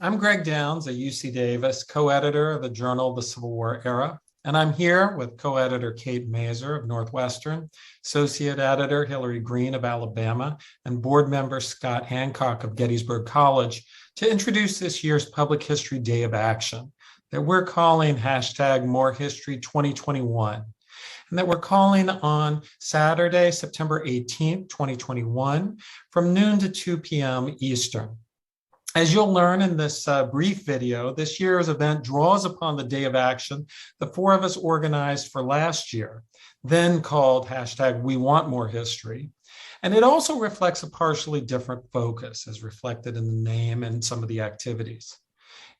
I'm Greg Downs at UC Davis, co-editor of the Journal of the Civil War Era, and I'm here with co-editor Kate Mazer of Northwestern, associate editor Hillary Green of Alabama, and board member Scott Hancock of Gettysburg College to introduce this year's Public History Day of Action that we're calling #MoreHistory2021, and that we're calling on Saturday, September 18th, 2021, from noon to 2 p.m. Eastern. As you'll learn in this brief video, this year's event draws upon the Day of Action the four of us organized for last year, then called #WeWantMoreHistory. And it also reflects a partially different focus as reflected in the name and some of the activities.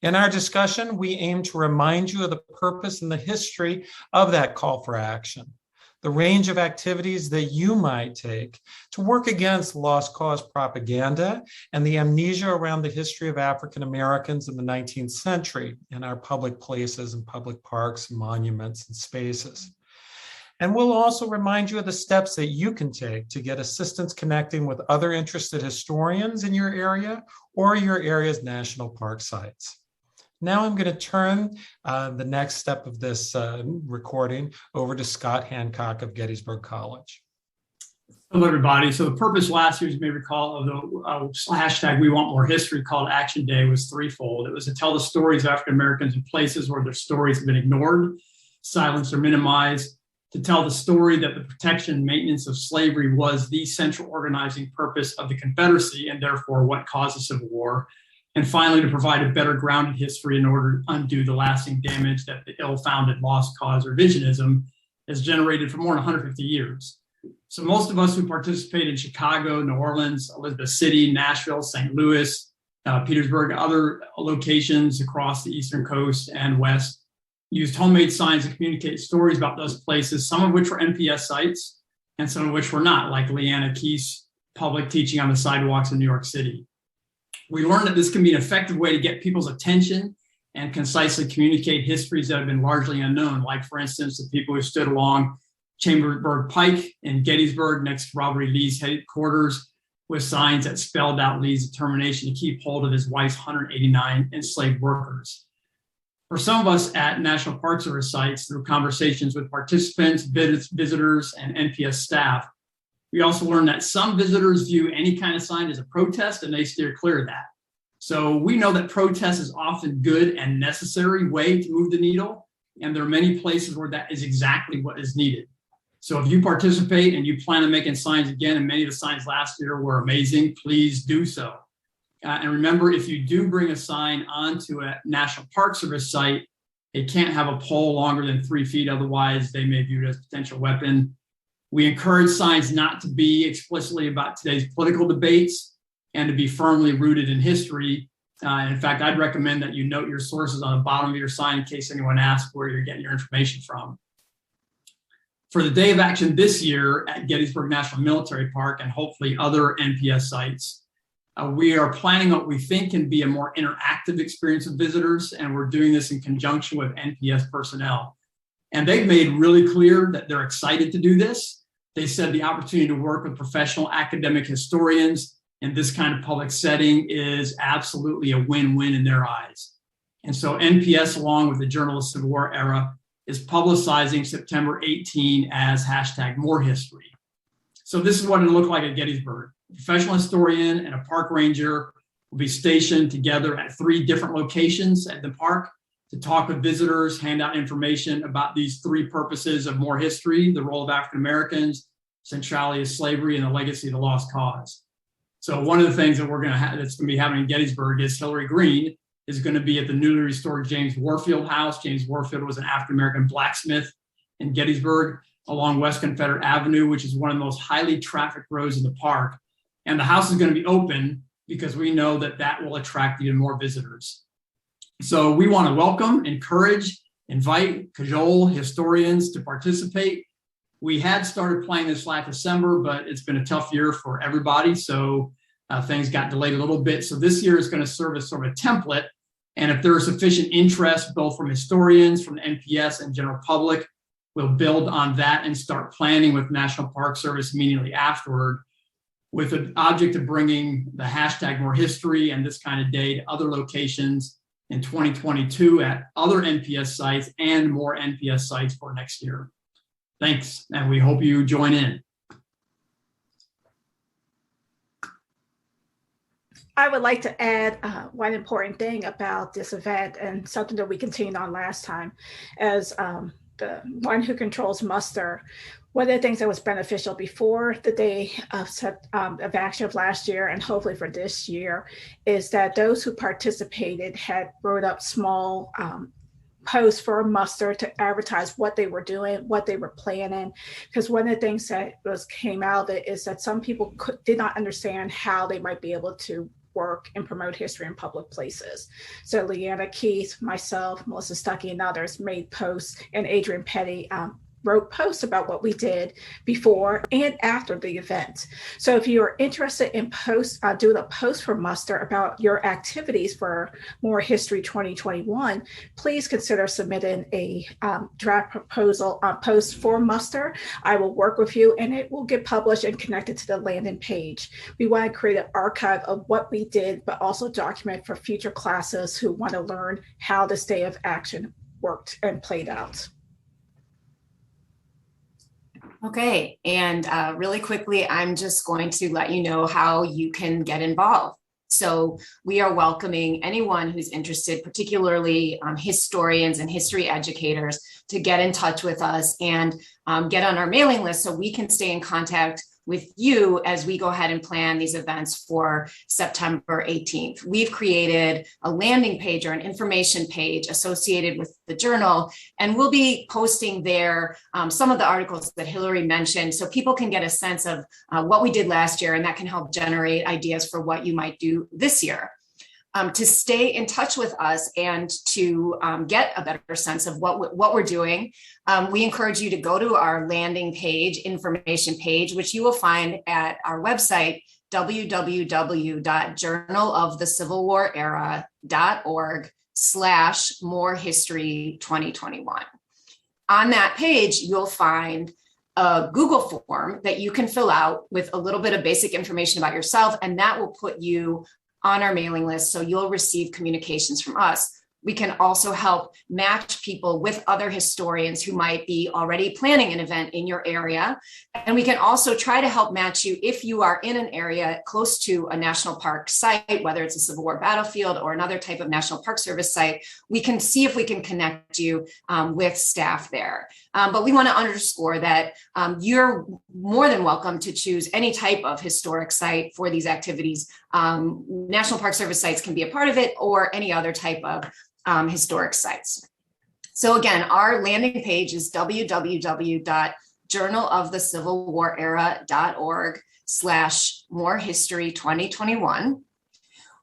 In our discussion, we aim to remind you of the purpose and the history of that call for action, the range of activities that you might take to work against lost cause propaganda and the amnesia around the history of African Americans in the 19th century in our public places and public parks, monuments, and spaces. And we'll also remind you of the steps that you can take to get assistance connecting with other interested historians in your area or your area's national park sites. Now I'm going to turn the next step of this recording over to Scott Hancock of Gettysburg College. Hello, everybody. So the purpose last year, as you may recall, of the #WeWantMoreHistory called Action Day was threefold. It was to tell the stories of African Americans in places where their stories have been ignored, silenced, or minimized, to tell the story that the protection and maintenance of slavery was the central organizing purpose of the Confederacy and therefore what caused the Civil War. And finally, to provide a better grounded history in order to undo the lasting damage that the ill-founded lost cause revisionism has generated for more than 150 years. So most of us who participate in Chicago, New Orleans, Elizabeth City, Nashville, St. Louis, Petersburg, other locations across the Eastern Coast and West used homemade signs to communicate stories about those places, some of which were NPS sites and some of which were not, like Leanna Keith's public teaching on the sidewalks in New York City. We learned that this can be an effective way to get people's attention and concisely communicate histories that have been largely unknown, like, for instance, the people who stood along Chambersburg Pike in Gettysburg next to Robert E. Lee's headquarters with signs that spelled out Lee's determination to keep hold of his wife's 189 enslaved workers. For some of us at National Park Service sites, through conversations with participants, visitors, and NPS staff, we also learned that some visitors view any kind of sign as a protest and they steer clear of that. So we know that protest is often good and necessary way to move the needle, and there are many places where that is exactly what is needed. So if you participate and you plan on making signs again, and many of the signs last year were amazing, please do so. And remember, if you do bring a sign onto a National Park Service site, it can't have a pole longer than 3 feet, otherwise they may view it as a potential weapon. We encourage signs not to be explicitly about today's political debates and to be firmly rooted in history. In fact, I'd recommend that you note your sources on the bottom of your sign in case anyone asks where you're getting your information from. For the Day of Action this year at Gettysburg National Military Park and hopefully other NPS sites, we are planning what we think can be a more interactive experience with visitors, and we're doing this in conjunction with NPS personnel. And they've made really clear that they're excited to do this. They said the opportunity to work with professional academic historians in this kind of public setting is absolutely a win-win in their eyes. And so NPS, along with the Journal of the Civil War Era, is publicizing September 18 as #MoreHistory. So this is what it'll look like at Gettysburg. A professional historian and a park ranger will be stationed together at 3 different locations at the park to talk with visitors, hand out information about these 3 purposes of more history: the role of African Americans, centrality of slavery, and the legacy of the lost cause. So one of the things that that's going to be happening in Gettysburg is Hillary Green is going to be at the newly restored James Warfield House. James Warfield was an African American blacksmith in Gettysburg along West Confederate Avenue, which is one of the most highly trafficked roads in the park. And the house is going to be open because we know that that will attract even more visitors. So we want to welcome, encourage, invite, cajole historians to participate. We had started planning this last December, but it's been a tough year for everybody. So things got delayed a little bit. So this year is going to serve as sort of a template. And if there is sufficient interest, both from historians, from the NPS and general public, we'll build on that and start planning with National Park Service immediately afterward. with an object of bringing the hashtag More History and this kind of day to other locations in 2022 at other NPS sites and more NPS sites for next year. Thanks, and we hope you join in. I would like to add one important thing about this event, and something that we continued on last time. As the one who controls muster, one of the things that was beneficial before the day of action of last year, and hopefully for this year, is that those who participated had wrote up small posts for muster to advertise what they were doing, what they were planning. Because one of the things that came out of it is that some people did not understand how they might be able to work and promote history in public places. So Leanna Keith, myself, Melissa Stuckey, and others made posts, and Adrian Petty wrote posts about what we did before and after the event. So if you're interested in doing a post for muster about your activities for More History 2021, please consider submitting a draft proposal post for muster. I will work with you, and it will get published and connected to the landing page. We want to create an archive of what we did, but also document for future classes who want to learn how this day of action worked and played out. Okay, and really quickly, I'm just going to let you know how you can get involved. So we are welcoming anyone who's interested, particularly historians and history educators, to get in touch with us and get on our mailing list so we can stay in contact with you as we go ahead and plan these events for September 18th. We've created a landing page or an information page associated with the journal, and we'll be posting there some of the articles that Hillary mentioned, so people can get a sense of what we did last year, and that can help generate ideas for what you might do this year. To stay in touch with us and to get a better sense of what we're doing, we encourage you to go to our landing page, information page, which you will find at our website, www.journalofthecivilwar.org/morehistory2021. On that page, you'll find a Google form that you can fill out with a little bit of basic information about yourself, and that will put you on our mailing list, so you'll receive communications from us. We can also help match people with other historians who might be already planning an event in your area. And we can also try to help match you if you are in an area close to a national park site, whether it's a Civil War battlefield or another type of National Park Service site. We can see if we can connect you with staff there. But we want to underscore that you're more than welcome to choose any type of historic site for these activities. National Park Service sites can be a part of it, or any other type of historic sites. So again, our landing page is www.journalofthecivilwar.org/morehistory2021.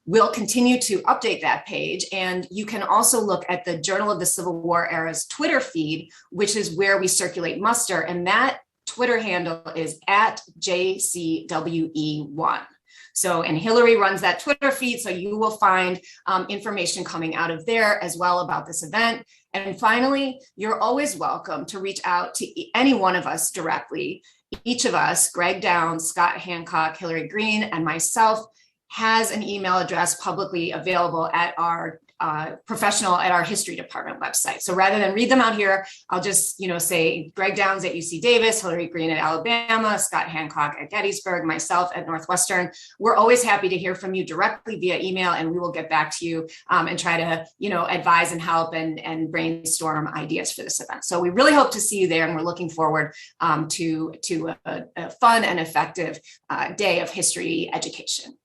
We'll continue to update that page, and you can also look at the Journal of the Civil War Era's Twitter feed, which is where we circulate muster, and that Twitter handle is @JCWE1. So, and Hillary runs that Twitter feed, so you will find information coming out of there as well about this event. And finally, you're always welcome to reach out to any one of us directly. Each of us, Greg Downs, Scott Hancock, Hillary Green, and myself, has an email address publicly available at our our history department website. So rather than read them out here, I'll just say Greg Downs at UC Davis, Hillary Green at Alabama, Scott Hancock at Gettysburg, myself at Northwestern. We're always happy to hear from you directly via email, and we will get back to you and try to advise and help and brainstorm ideas for this event. So we really hope to see you there, and we're looking forward to a fun and effective day of history education.